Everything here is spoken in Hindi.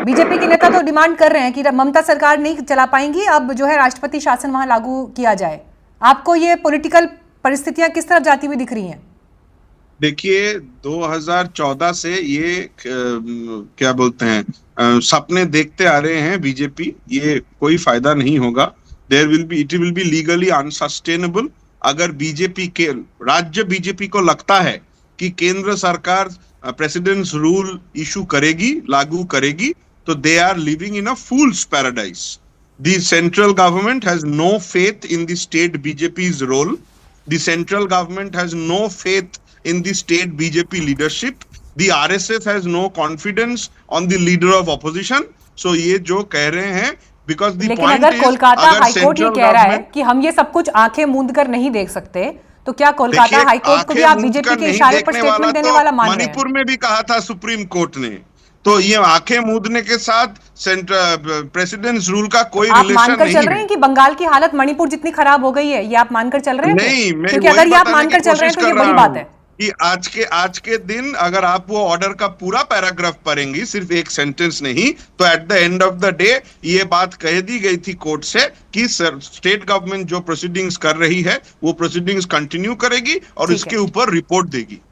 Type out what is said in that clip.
बीजेपी के नेता तो डिमांड कर रहे हैं कि ममता सरकार नहीं चला पाएंगी, अब जो है राष्ट्रपति शासन वहां लागू किया जाए। आपको ये पॉलिटिकल परिस्थितियां किस तरफ जाती हुई दिख रही हैं? देखिए, 2014 से ये क्या बोलते हैं, सपने देखते आ रहे हैं बीजेपी। ये कोई फायदा नहीं होगा। It will be legally unsustainable. अगर बीजेपी के राज्य बीजेपी को लगता है कि केंद्र सरकार प्रेसिडेंट्स रूल इशू करेगी, लागू करेगी, तो they are living in a fool's paradise. The central government has no faith in the state BJP's role. The central government has no faith in the state BJP leadership. The RSS has no confidence on the leader of opposition. So ये जो कह रहे हैं, because the लेकिन point अगर is, कोलकाता अगर हाईकोर्ट ये central कह रहा है government, कि हम ये सब कुछ आंखें मूंद कर नहीं देख सकते, तो क्या कोलकाता देखिए, हाईकोर्ट को भी आप आंखें मूंद बीजेपी कर के नहीं इशारे पर देखने वाला स्टेटमेंट देने तो वाला मान रहे हैं? मणिपुर में भी कहा था सुप्रीम कोर्ट ने। तो ये आंखें मूंदने के साथ सेंट्रल प्रेसिडेंट्स रूल का कोई आप रिलेशन मानकर नहीं चल रहे है। हैं कि बंगाल की हालत मणिपुर जितनी खराब हो गई है, ये आप मानकर चल रहे हैं? नहीं, मैं क्योंकि वही अगर ये आप बताने की मानकर चल रहे हैं कोशिश तो ये कर बड़ी रहा बात हूँ है। कि आज के दिन अगर आप वो ऑर्डर का पूरा पैराग्राफ पढ़ेंगी, सिर्फ एक सेंटेंस नहीं, तो at the end of the day ये बात कह दी गई थी कोर्ट से कि स्टेट गवर्नमेंट जो प्रोसीडिंग्स कर रही है वो प्रोसीडिंग्स कंटिन्यू करेगी और ठीक इसके है। ऊपर रिपोर्ट देगी।